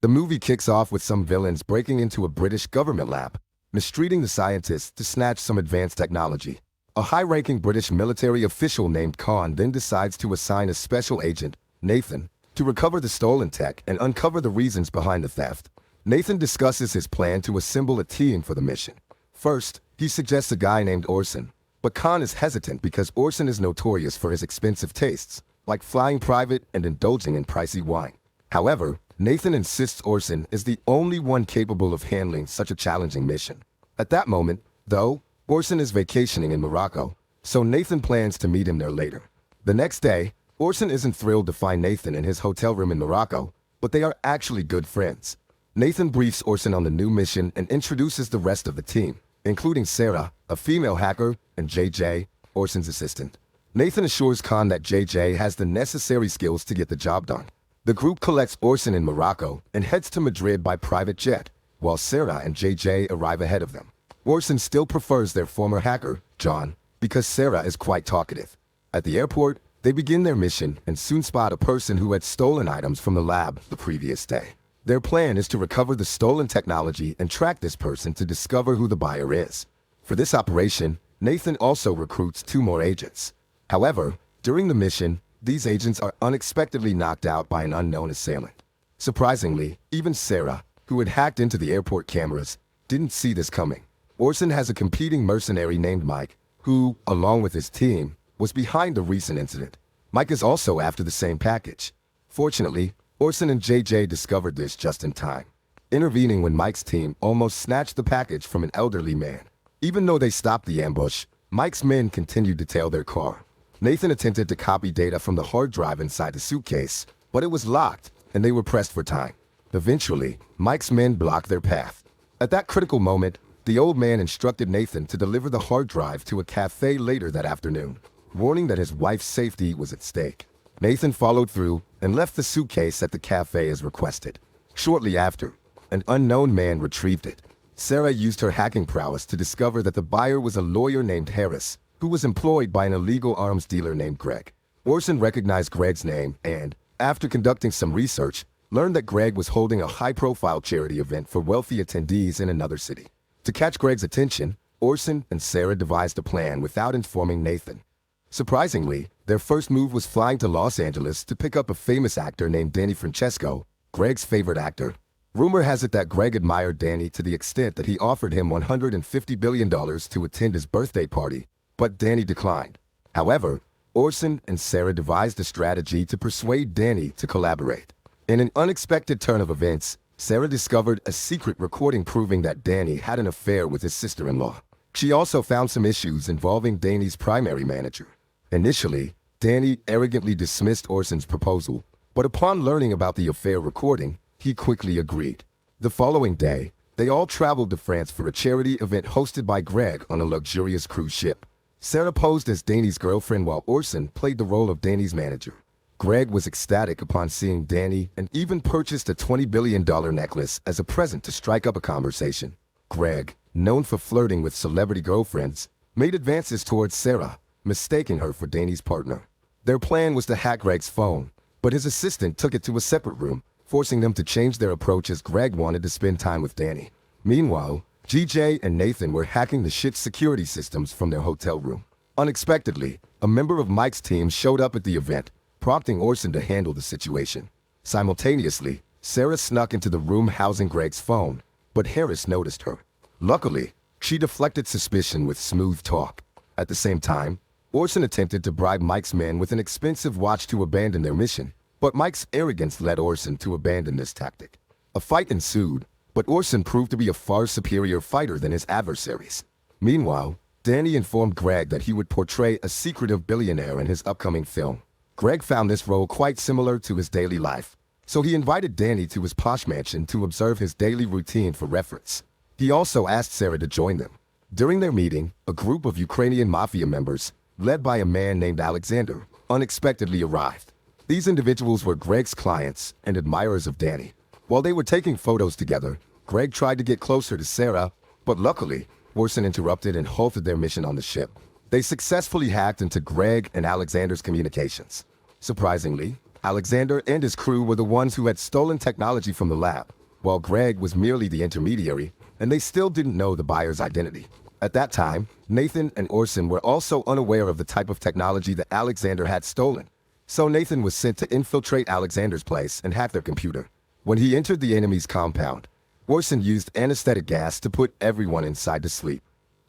The movie kicks off with some villains breaking into a British government lab, mistreating the scientists to snatch some advanced technology. A high-ranking British military official named Khan then decides to assign a special agent, Nathan, to recover the stolen tech and uncover the reasons behind the theft. Nathan discusses his plan to assemble a team for the mission. First, he suggests a guy named Orson, but Khan is hesitant because Orson is notorious for his expensive tastes, like flying private and indulging in pricey wine. However, Nathan insists Orson is the only one capable of handling such a challenging mission. At that moment, though, Orson is vacationing in Morocco, so Nathan plans to meet him there later. The next day, Orson isn't thrilled to find Nathan in his hotel room in Morocco, but they are actually good friends. Nathan briefs Orson on the new mission and introduces the rest of the team, including Sarah, a female hacker, and JJ, Orson's assistant. Nathan assures Khan that JJ has the necessary skills to get the job done. The group collects Orson in Morocco and heads to Madrid by private jet, while Sarah and JJ arrive ahead of them. Orson still prefers their former hacker, John, because Sarah is quite talkative. At the airport, they begin their mission and soon spot a person who had stolen items from the lab the previous day. Their plan is to recover the stolen technology and track this person to discover who the buyer is. For this operation, Nathan also recruits 2 more agents. However, during the mission, these agents are unexpectedly knocked out by an unknown assailant. Surprisingly, even Sarah, who had hacked into the airport cameras, didn't see this coming. Orson has a competing mercenary named Mike, who, along with his team, was behind the recent incident. Mike is also after the same package. Fortunately, Orson and JJ discovered this just in time, intervening when Mike's team almost snatched the package from an elderly man. Even though they stopped the ambush, Mike's men continued to tail their car. Nathan attempted to copy data from the hard drive inside the suitcase, but it was locked, and they were pressed for time. Eventually, Mike's men blocked their path. At that critical moment, the old man instructed Nathan to deliver the hard drive to a cafe later that afternoon, warning that his wife's safety was at stake. Nathan followed through and left the suitcase at the cafe as requested. Shortly after, an unknown man retrieved it. Sarah used her hacking prowess to discover that the buyer was a lawyer named Harris, who was employed by an illegal arms dealer named Greg. Orson recognized Greg's name and, after conducting some research, learned that Greg was holding a high-profile charity event for wealthy attendees in another city. To catch Greg's attention, Orson and Sarah devised a plan without informing Nathan. Surprisingly, their first move was flying to Los Angeles to pick up a famous actor named Danny Francesco, Greg's favorite actor. Rumor has it that Greg admired Danny to the extent that he offered him $150 billion to attend his birthday party, but Danny declined. However, Orson and Sarah devised a strategy to persuade Danny to collaborate. In an unexpected turn of events, Sarah discovered a secret recording proving that Danny had an affair with his sister-in-law. She also found some issues involving Danny's primary manager. Initially, Danny arrogantly dismissed Orson's proposal, but upon learning about the affair recording, he quickly agreed. The following day, they all traveled to France for a charity event hosted by Greg on a luxurious cruise ship. Sarah posed as Danny's girlfriend while Orson played the role of Danny's manager. Greg was ecstatic upon seeing Danny and even purchased a $20 billion necklace as a present to strike up a conversation. Greg, known for flirting with celebrity girlfriends, made advances towards Sarah, mistaking her for Danny's partner. Their plan was to hack Greg's phone, but his assistant took it to a separate room, forcing them to change their approach as Greg wanted to spend time with Danny. Meanwhile, GJ and Nathan were hacking the ship's security systems from their hotel room. Unexpectedly, a member of Mike's team showed up at the event, prompting Orson to handle the situation. Simultaneously, Sarah snuck into the room housing Greg's phone, but Harris noticed her. Luckily, she deflected suspicion with smooth talk. At the same time, Orson attempted to bribe Mike's men with an expensive watch to abandon their mission, but Mike's arrogance led Orson to abandon this tactic. A fight ensued, but Orson proved to be a far superior fighter than his adversaries. Meanwhile, Danny informed Greg that he would portray a secretive billionaire in his upcoming film. Greg found this role quite similar to his daily life, so he invited Danny to his posh mansion to observe his daily routine for reference. He also asked Sarah to join them. During their meeting, a group of Ukrainian mafia members, led by a man named Alexander, unexpectedly arrived. These individuals were Greg's clients and admirers of Danny. While they were taking photos together, Greg tried to get closer to Sarah, but luckily, Orson interrupted and halted their mission on the ship. They successfully hacked into Greg and Alexander's communications. Surprisingly, Alexander and his crew were the ones who had stolen technology from the lab, while Greg was merely the intermediary, and they still didn't know the buyer's identity. At that time, Nathan and Orson were also unaware of the type of technology that Alexander had stolen. So Nathan was sent to infiltrate Alexander's place and hack their computer. When he entered the enemy's compound, Orson used anesthetic gas to put everyone inside to sleep.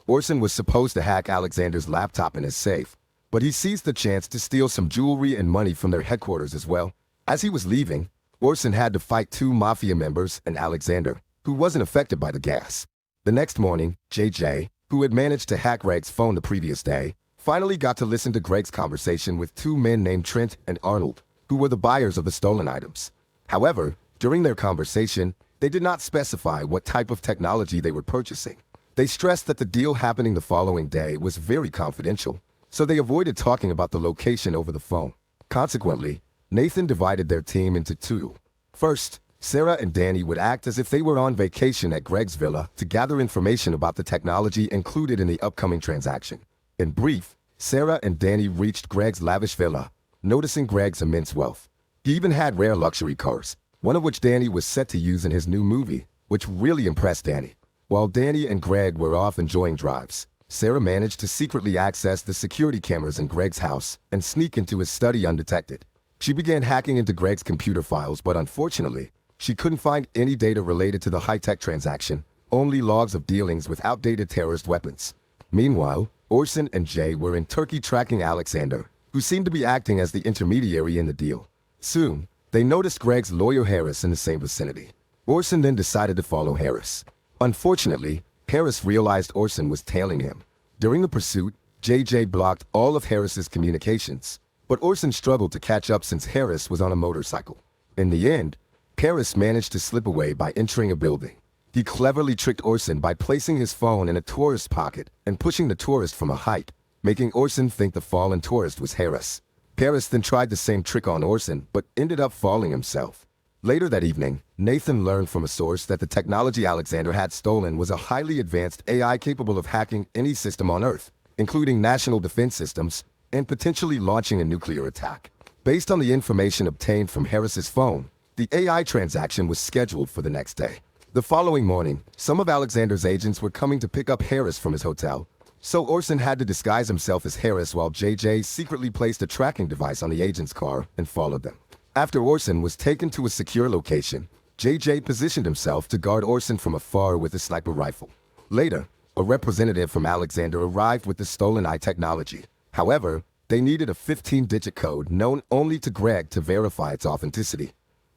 Orson was supposed to hack Alexander's laptop in his safe, but he seized the chance to steal some jewelry and money from their headquarters as well. As he was leaving, Orson had to fight two mafia members and Alexander, who wasn't affected by the gas. The next morning, JJ, who had managed to hack Greg's phone the previous day, finally got to listen to Greg's conversation with two men named Trent and Arnold, who were the buyers of the stolen items. However, during their conversation, they did not specify what type of technology they were purchasing. They stressed that the deal happening the following day was very confidential, so they avoided talking about the location over the phone. Consequently, Nathan divided their team into two. First, Sarah and Danny would act as if they were on vacation at Greg's villa to gather information about the technology included in the upcoming transaction. In brief, Sarah and Danny reached Greg's lavish villa, noticing Greg's immense wealth. He even had rare luxury cars, one of which Danny was set to use in his new movie, which really impressed Danny. While Danny and Greg were off enjoying drives, Sarah managed to secretly access the security cameras in Greg's house and sneak into his study undetected. She began hacking into Greg's computer files, but unfortunately, she couldn't find any data related to the high-tech transaction, only logs of dealings with outdated terrorist weapons. Meanwhile, Orson and Jay were in Turkey tracking Alexander, who seemed to be acting as the intermediary in the deal. Soon, they noticed Greg's lawyer Harris in the same vicinity. Orson then decided to follow Harris. Unfortunately, Harris realized Orson was tailing him. During the pursuit, JJ blocked all of Harris's communications, but Orson struggled to catch up since Harris was on a motorcycle. In the end, Harris managed to slip away by entering a building. He cleverly tricked Orson by placing his phone in a tourist's pocket and pushing the tourist from a height, making Orson think the fallen tourist was Harris. Harris then tried the same trick on Orson, but ended up falling himself. Later that evening, Nathan learned from a source that the technology Alexander had stolen was a highly advanced AI capable of hacking any system on Earth, including national defense systems, and potentially launching a nuclear attack. Based on the information obtained from Harris's phone, the AI transaction was scheduled for the next day. The following morning, some of Alexander's agents were coming to pick up Harris from his hotel, so Orson had to disguise himself as Harris while JJ secretly placed a tracking device on the agent's car and followed them. After Orson was taken to a secure location, JJ positioned himself to guard Orson from afar with a sniper rifle. Later, a representative from Alexander arrived with the stolen eye technology. However, they needed a 15-digit code known only to Greg to verify its authenticity.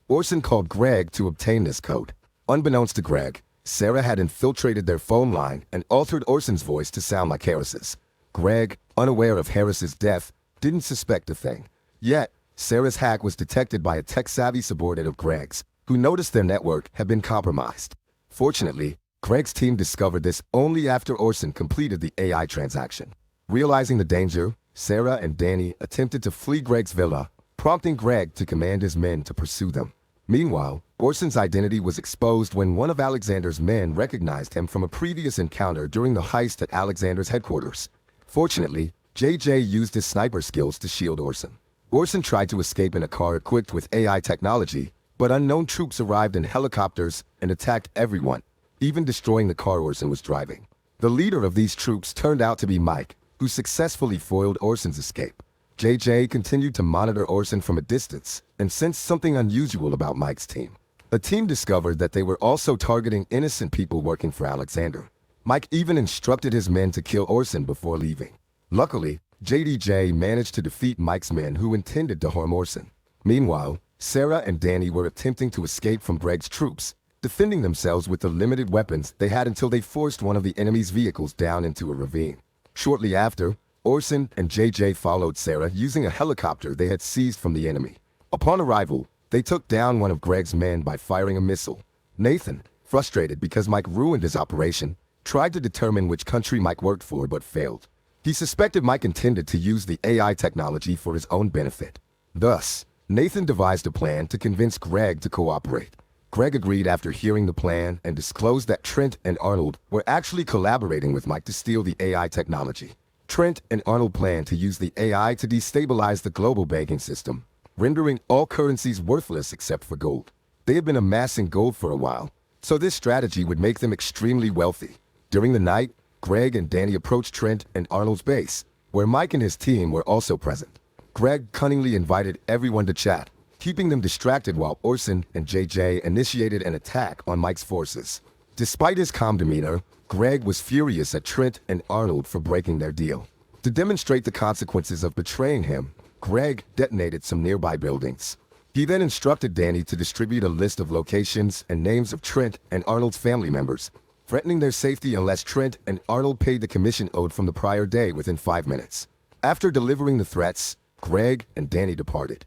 Orson called Greg to obtain this code. Unbeknownst to Greg, Sarah had infiltrated their phone line and altered Orson's voice to sound like Harris's. Greg, unaware of Harris's death, didn't suspect a thing. Yet, Sarah's hack was detected by a tech-savvy subordinate of Greg's, who noticed their network had been compromised. Fortunately, Greg's team discovered this only after Orson completed the AI transaction. Realizing the danger, Sarah and Danny attempted to flee Greg's villa, prompting Greg to command his men to pursue them. Meanwhile, Orson's identity was exposed when one of Alexander's men recognized him from a previous encounter during the heist at Alexander's headquarters. Fortunately, JJ used his sniper skills to shield Orson. Orson tried to escape in a car equipped with AI technology, but unknown troops arrived in helicopters and attacked everyone, even destroying the car Orson was driving. The leader of these troops turned out to be Mike, who successfully foiled Orson's escape. JJ continued to monitor Orson from a distance and sensed something unusual about Mike's team. The team discovered that they were also targeting innocent people working for Alexander. Mike even instructed his men to kill Orson before leaving. Luckily, JDJ managed to defeat Mike's men who intended to harm Orson. Meanwhile, Sarah and Danny were attempting to escape from Greg's troops, defending themselves with the limited weapons they had until they forced one of the enemy's vehicles down into a ravine. Shortly after, Orson and JJ followed Sarah using a helicopter they had seized from the enemy. Upon arrival, they took down one of Greg's men by firing a missile. Nathan, frustrated because Mike ruined his operation, tried to determine which country Mike worked for but failed. He suspected Mike intended to use the AI technology for his own benefit. Thus, Nathan devised a plan to convince Greg to cooperate. Greg agreed after hearing the plan and disclosed that Trent and Arnold were actually collaborating with Mike to steal the AI technology. Trent and Arnold planned to use the AI to destabilize the global banking system, rendering all currencies worthless except for gold. They had been amassing gold for a while, so this strategy would make them extremely wealthy. During the night, Greg and Danny approached Trent and Arnold's base, where Mike and his team were also present. Greg cunningly invited everyone to chat, keeping them distracted while Orson and JJ initiated an attack on Mike's forces. Despite his calm demeanor, Greg was furious at Trent and Arnold for breaking their deal. To demonstrate the consequences of betraying him, Greg detonated some nearby buildings. He then instructed Danny to distribute a list of locations and names of Trent and Arnold's family members, threatening their safety unless Trent and Arnold paid the commission owed from the prior day within 5 minutes. After delivering the threats, Greg and Danny departed.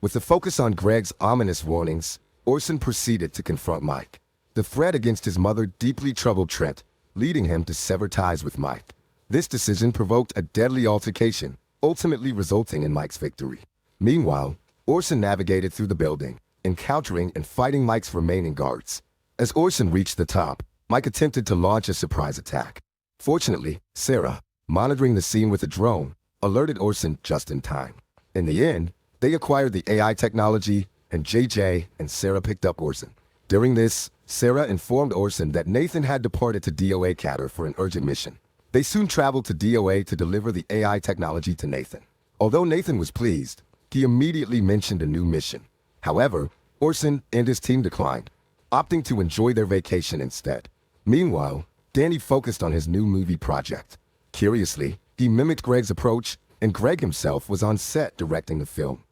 With the focus on Greg's ominous warnings, Orson proceeded to confront Mike. The threat against his mother deeply troubled Trent, leading him to sever ties with Mike. This decision provoked a deadly altercation, ultimately resulting in Mike's victory. Meanwhile, Orson navigated through the building, encountering and fighting Mike's remaining guards. As Orson reached the top, Mike attempted to launch a surprise attack. Fortunately, Sarah, monitoring the scene with a drone, alerted Orson just in time. In the end, they acquired the AI technology, and JJ and Sarah picked up Orson. During this, Sarah informed Orson that Nathan had departed to DOA Qatar for an urgent mission. They soon traveled to DOA to deliver the AI technology to Nathan. Although Nathan was pleased, he immediately mentioned a new mission. However, Orson and his team declined, opting to enjoy their vacation instead. Meanwhile, Danny focused on his new movie project. Curiously, he mimicked Greg's approach, and Greg himself was on set directing the film.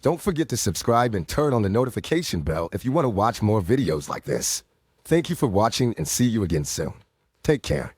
Don't forget to subscribe and turn on the notification bell if you want to watch more videos like this. Thank you for watching and see you again soon. Take care.